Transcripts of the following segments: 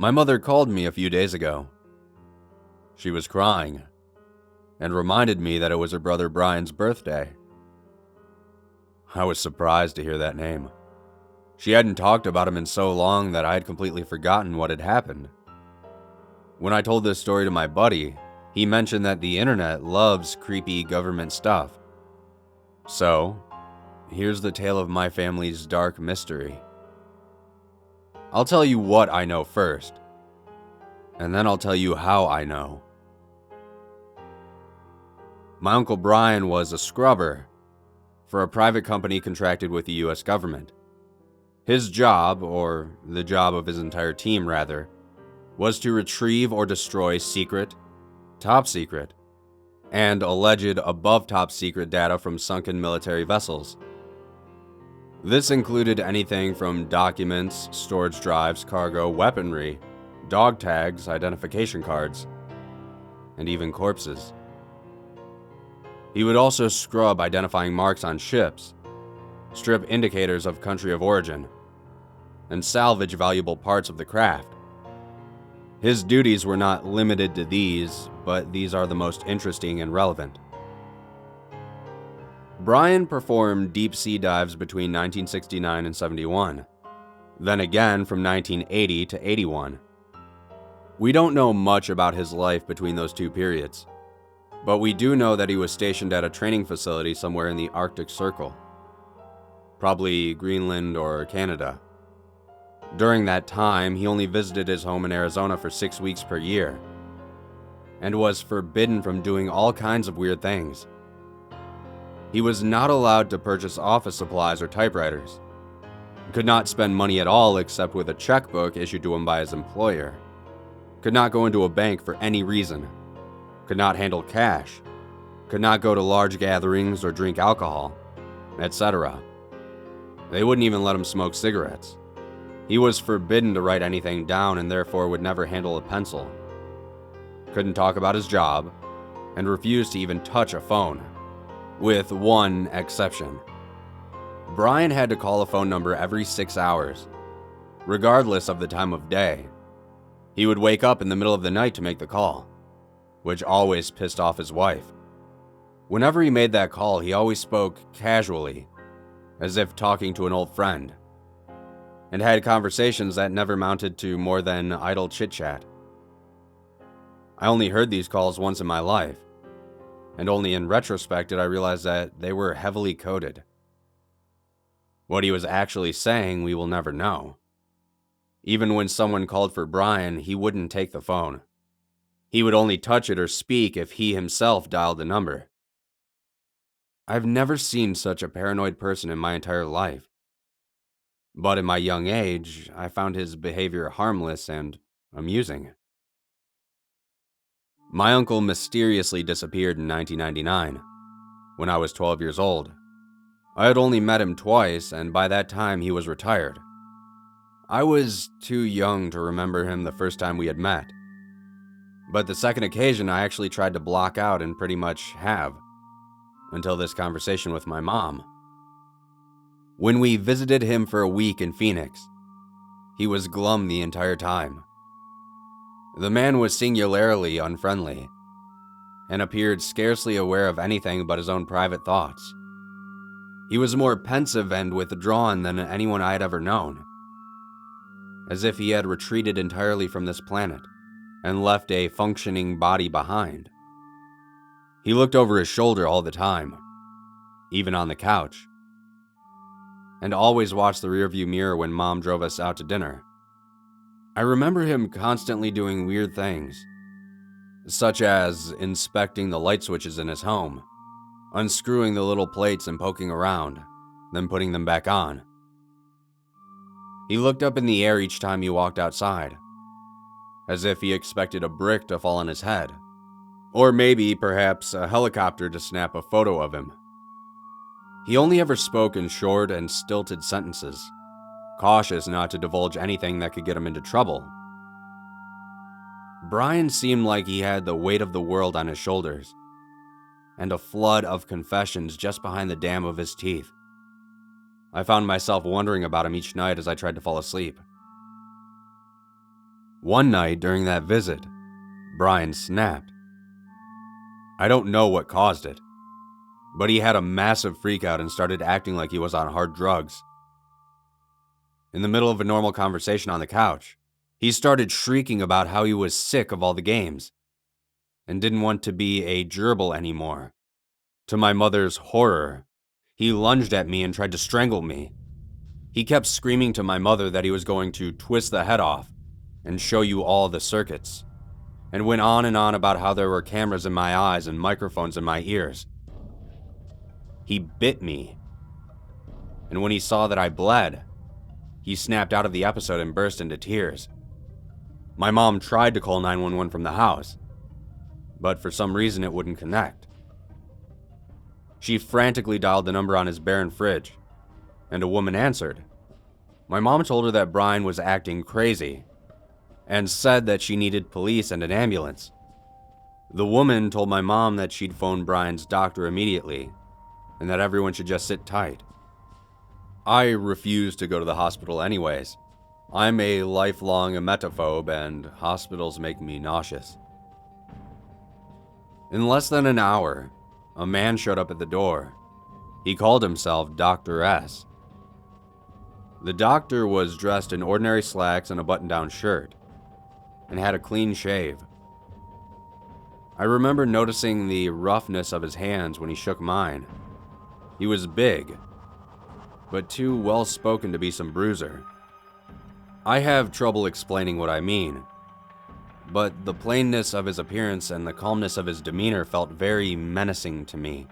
My mother called me a few days ago. She was crying and reminded me that it was her brother Brian's birthday. I was surprised to hear that name. She hadn't talked about him in so long that I had completely forgotten what had happened. When I told this story to my buddy, he mentioned that the internet loves creepy government stuff. So, here's the tale of my family's dark mystery. I'll tell you what I know first, and then I'll tell you how I know. My Uncle Brian was a scrubber for a private company contracted with the US government. His job, or the job of his entire team rather, was to retrieve or destroy secret, top secret, and alleged above top secret data from sunken military vessels. This included anything from documents, storage drives, cargo, weaponry, dog tags, identification cards, and even corpses. He would also scrub identifying marks on ships, strip indicators of country of origin, and salvage valuable parts of the craft. His duties were not limited to these, but these are the most interesting and relevant. Brian performed deep-sea dives between 1969 and 71, then again from 1980 to 81. We don't know much about his life between those two periods, but we do know that he was stationed at a training facility somewhere in the Arctic Circle, probably Greenland or Canada. During that time, he only visited his home in Arizona for 6 weeks per year, and was forbidden from doing all kinds of weird things. He was not allowed to purchase office supplies or typewriters, could not spend money at all except with a checkbook issued to him by his employer, could not go into a bank for any reason, could not handle cash, could not go to large gatherings or drink alcohol, etc. They wouldn't even let him smoke cigarettes. He was forbidden to write anything down and therefore would never handle a pencil. Couldn't talk about his job, and refused to even touch a phone, with one exception. Brian had to call a phone number every 6 hours, regardless of the time of day. He would wake up in the middle of the night to make the call, which always pissed off his wife. Whenever he made that call, he always spoke casually, as if talking to an old friend, and had conversations that never mounted to more than idle chit-chat. I only heard these calls once in my life, and only in retrospect did I realize that they were heavily coded. What he was actually saying, we will never know. Even when someone called for Brian, he wouldn't take the phone. He would only touch it or speak if he himself dialed the number. I've never seen such a paranoid person in my entire life. But in my young age, I found his behavior harmless and amusing. My uncle mysteriously disappeared in 1999, when I was 12 years old. I had only met him twice, and by that time he was retired. I was too young to remember him the first time we had met, but the second occasion I actually tried to block out and pretty much have, until this conversation with my mom. When we visited him for a week in Phoenix, he was glum the entire time. The man was singularly unfriendly, and appeared scarcely aware of anything but his own private thoughts. He was more pensive and withdrawn than anyone I had ever known, as if he had retreated entirely from this planet and left a functioning body behind. He looked over his shoulder all the time, even on the couch, and always watched the rearview mirror when Mom drove us out to dinner. I remember him constantly doing weird things, such as inspecting the light switches in his home, unscrewing the little plates and poking around, then putting them back on. He looked up in the air each time he walked outside, as if he expected a brick to fall on his head, or maybe, perhaps, a helicopter to snap a photo of him. He only ever spoke in short and stilted sentences, cautious not to divulge anything that could get him into trouble. Brian seemed like he had the weight of the world on his shoulders, and a flood of confessions just behind the dam of his teeth. I found myself wondering about him each night as I tried to fall asleep. One night during that visit, Brian snapped. I don't know what caused it, but he had a massive freakout and started acting like he was on hard drugs. In the middle of a normal conversation on the couch, he started shrieking about how he was sick of all the games and didn't want to be a gerbil anymore. To my mother's horror, he lunged at me and tried to strangle me. He kept screaming to my mother that he was going to twist the head off and show you all the circuits, and went on and on about how there were cameras in my eyes and microphones in my ears. He bit me, and when he saw that I bled, he snapped out of the episode and burst into tears. My mom tried to call 911 from the house, but for some reason it wouldn't connect. She frantically dialed the number on his barren fridge, and a woman answered. My mom told her that Brian was acting crazy, and said that she needed police and an ambulance. The woman told my mom that she'd phone Brian's doctor immediately, and that everyone should just sit tight. I refused to go to the hospital anyways. I'm a lifelong emetophobe, and hospitals make me nauseous. In less than an hour, a man showed up at the door. He called himself Dr. S. The doctor was dressed in ordinary slacks and a button-down shirt, and had a clean shave. I remember noticing the roughness of his hands when he shook mine. He was big, but too well-spoken to be some bruiser. I have trouble explaining what I mean, but the plainness of his appearance and the calmness of his demeanor felt very menacing to me.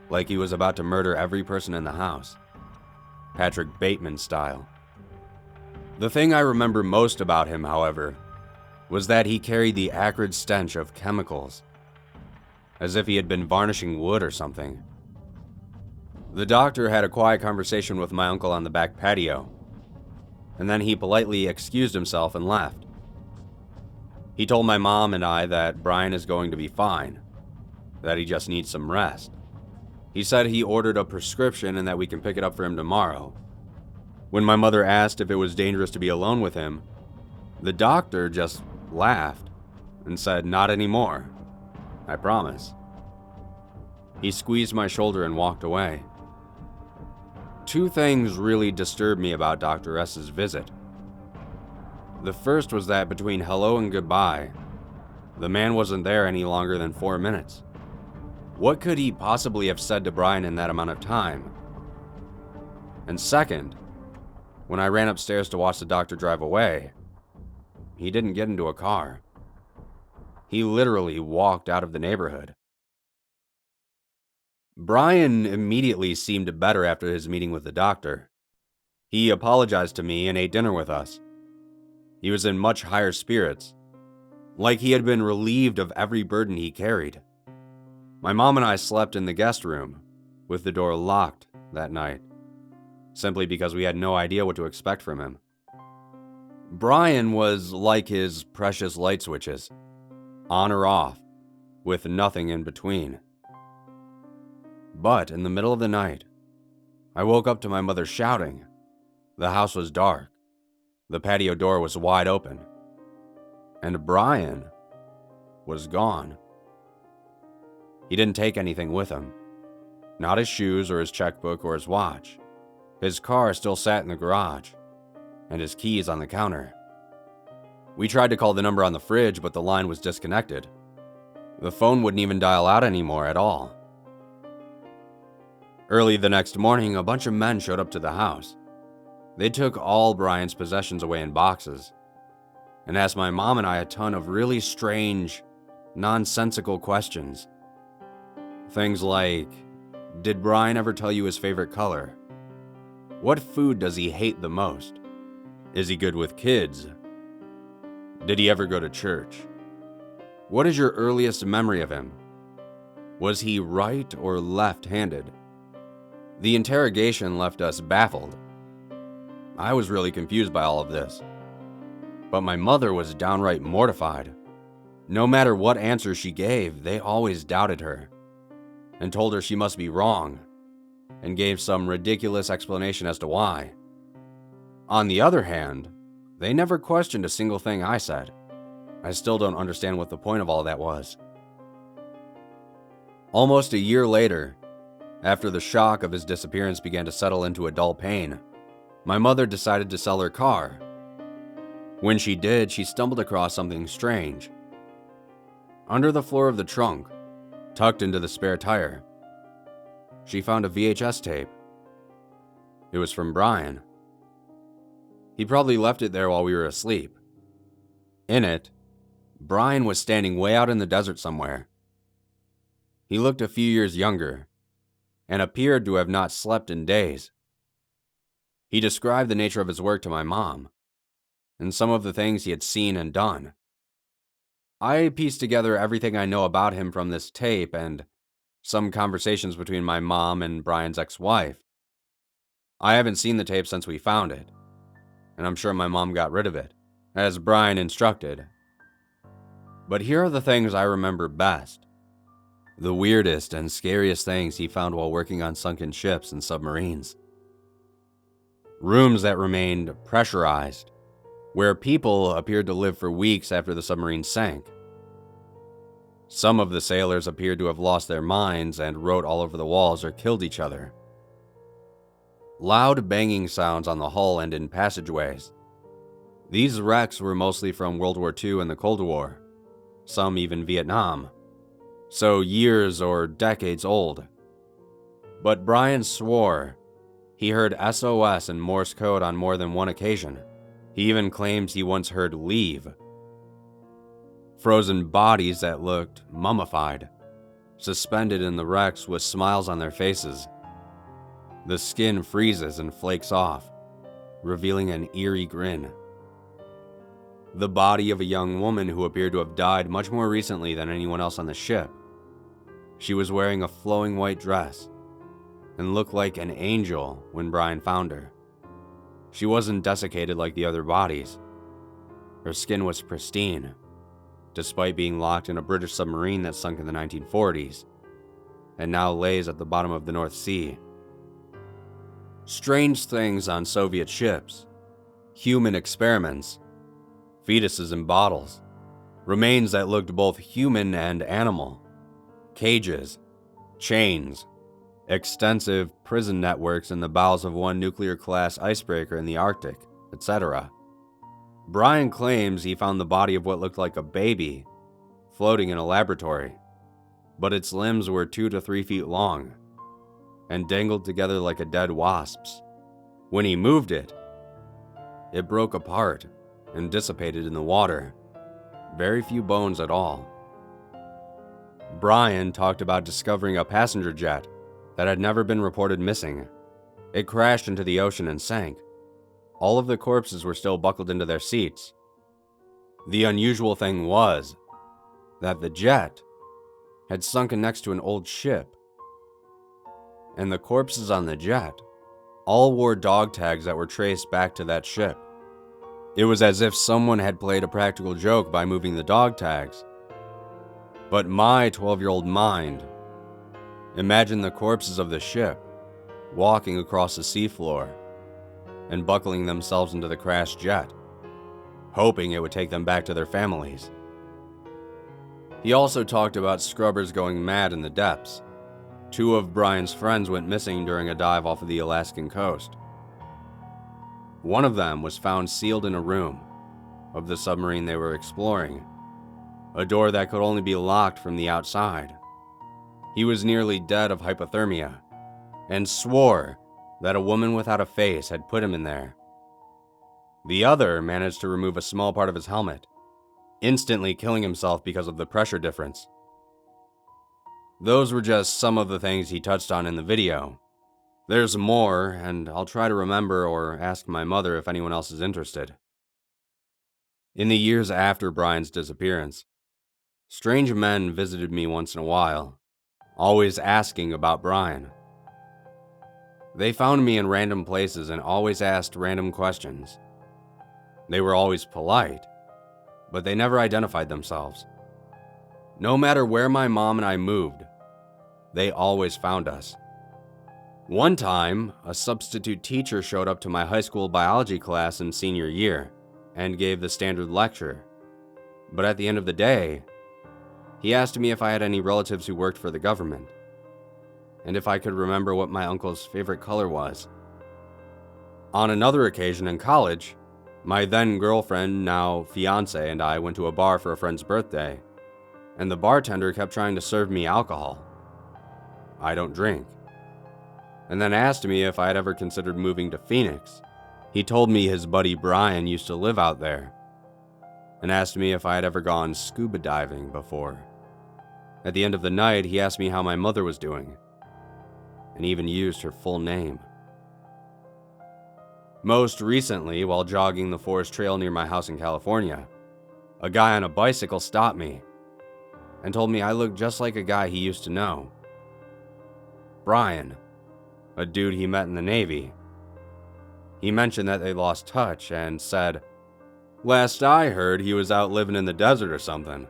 Like he was about to murder every person in the house, Patrick Bateman style. The thing I remember most about him, however, was that he carried the acrid stench of chemicals, as if he had been varnishing wood or something. The doctor had a quiet conversation with my uncle on the back patio, and then he politely excused himself and left. He told my mom and I that Brian is going to be fine, that he just needs some rest. He said he ordered a prescription and that we can pick it up for him tomorrow. When my mother asked if it was dangerous to be alone with him, the doctor just laughed and said, "Not anymore. I promise." He squeezed my shoulder and walked away. Two things really disturbed me about Dr. S's visit. The first was that between hello and goodbye, the man wasn't there any longer than 4 minutes. What could he possibly have said to Brian in that amount of time? And second, when I ran upstairs to watch the doctor drive away, he didn't get into a car. He literally walked out of the neighborhood. Brian immediately seemed better after his meeting with the doctor. He apologized to me and ate dinner with us. He was in much higher spirits, like he had been relieved of every burden he carried. My mom and I slept in the guest room, with the door locked that night, simply because we had no idea what to expect from him. Brian was like his precious light switches, on or off, with nothing in between. But in the middle of the night, I woke up to my mother shouting. The house was dark. The patio door was wide open. And Brian was gone. He didn't take anything with him. Not his shoes or his checkbook or his watch. His car still sat in the garage, and his keys on the counter. We tried to call the number on the fridge, but the line was disconnected. The phone wouldn't even dial out anymore at all. Early the next morning, a bunch of men showed up to the house. They took all Brian's possessions away in boxes, and asked my mom and I a ton of really strange, nonsensical questions. Things like, did Brian ever tell you his favorite color? What food does he hate the most? Is he good with kids? Did he ever go to church? What is your earliest memory of him? Was he right or left-handed? The interrogation left us baffled. I was really confused by all of this. But my mother was downright mortified. No matter what answer she gave, they always doubted her, and told her she must be wrong, and gave some ridiculous explanation as to why. On the other hand, They never questioned a single thing I said. I still don't understand what the point of all that was. Almost a year later, after the shock of his disappearance began to settle into a dull pain, my mother decided to sell her car. When she did, she stumbled across something strange. Under the floor of the trunk, tucked into the spare tire, she found a VHS tape. It was from Brian. He probably left it there while we were asleep. In it, Brian was standing way out in the desert somewhere. He looked a few years younger and appeared to have not slept in days. He described the nature of his work to my mom and some of the things he had seen and done. I pieced together everything I know about him from this tape and some conversations between my mom and Brian's ex-wife. I haven't seen the tape since we found it, and I'm sure my mom got rid of it, as Brian instructed. But here are the things I remember best. The weirdest and scariest things he found while working on sunken ships and submarines. Rooms that remained pressurized, where people appeared to live for weeks after the submarine sank. Some of the sailors appeared to have lost their minds and wrote all over the walls or killed each other. Loud banging sounds on the hull and in passageways. These wrecks were mostly from World War II and the Cold War, some even Vietnam, so years or decades old. But Brian swore he heard SOS and Morse code on more than one occasion. He even claims he once heard leave. Frozen bodies that looked mummified, suspended in the wrecks with smiles on their faces. The skin freezes and flakes off, revealing an eerie grin. The body of a young woman who appeared to have died much more recently than anyone else on the ship. She was wearing a flowing white dress and looked like an angel when Brian found her. She wasn't desiccated like the other bodies. Her skin was pristine, despite being locked in a British submarine that sunk in the 1940s, and now lays at the bottom of the North Sea. Strange things on Soviet ships, human experiments, fetuses in bottles, remains that looked both human and animal, cages, chains, extensive prison networks in the bowels of one nuclear-class icebreaker in the Arctic, etc. Brian claims he found the body of what looked like a baby floating in a laboratory, but its limbs were 2 to 3 feet long and dangled together like a dead wasp's. When he moved it, it broke apart and dissipated in the water. Very few bones at all. Brian talked about discovering a passenger jet that had never been reported missing. It crashed into the ocean and sank. All of the corpses were still buckled into their seats. The unusual thing was that the jet had sunken next to an old ship, and the corpses on the jet all wore dog tags that were traced back to that ship. It was as if someone had played a practical joke by moving the dog tags. But my 12-year-old mind imagined the corpses of the ship walking across the seafloor and buckling themselves into the crashed jet, hoping it would take them back to their families. He also talked about scrubbers going mad in the depths. 2 of Brian's friends went missing during a dive off of the Alaskan coast. One of them was found sealed in a room of the submarine they were exploring, a door that could only be locked from the outside. He was nearly dead of hypothermia and swore that a woman without a face had put him in there. The other managed to remove a small part of his helmet, instantly killing himself because of the pressure difference. Those were just some of the things he touched on in the video. There's more, and I'll try to remember or ask my mother if anyone else is interested. In the years after Brian's disappearance, strange men visited me once in a while, always asking about Brian. They found me in random places and always asked random questions. They were always polite, but they never identified themselves. No matter where my mom and I moved, they always found us. One time, a substitute teacher showed up to my high school biology class in senior year. and gave the standard lecture. But at the end of the day, he asked me if I had any relatives who worked for the government, and if I could remember what my uncle's favorite color was. On another occasion in college, my then girlfriend, now fiance, and I went to a bar for a friend's birthday, and the bartender kept trying to serve me alcohol. I don't drink. And then asked me if I had ever considered moving to Phoenix. He told me his buddy Brian used to live out there, and asked me if I had ever gone scuba diving before. At the end of the night, he asked me how my mother was doing, and even used her full name. Most recently, while jogging the forest trail near my house in California, a guy on a bicycle stopped me and told me I looked just like a guy he used to know. Brian, a dude he met in the Navy. He mentioned that they lost touch and said, "Last I heard, he was out living in the desert or something,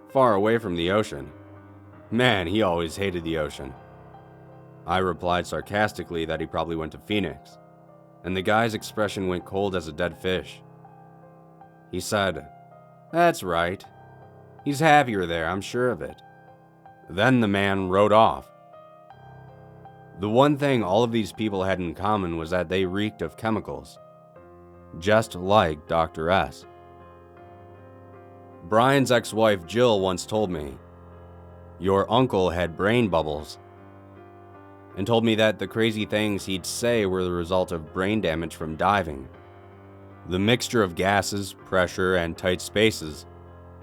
far away from the ocean. Man, he always hated the ocean." I replied sarcastically that he probably went to Phoenix, and the guy's expression went cold as a dead fish. He said, "That's right. He's happier there, I'm sure of it." Then the man rode off. The one thing all of these people had in common was that they reeked of chemicals, just like Dr. S. Brian's ex-wife Jill once told me, "Your uncle had brain bubbles," and told me that the crazy things he'd say were the result of brain damage from diving. The mixture of gases, pressure, and tight spaces,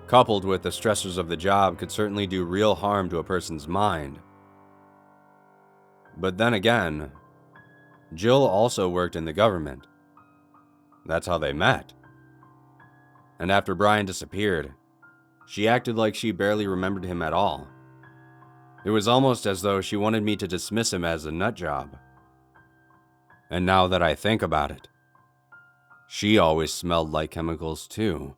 coupled with the stressors of the job, could certainly do real harm to a person's mind. But then again, Jill also worked in the government. That's how they met. And after Brian disappeared, she acted like she barely remembered him at all. It was almost as though she wanted me to dismiss him as a nut job. And now that I think about it, she always smelled like chemicals too.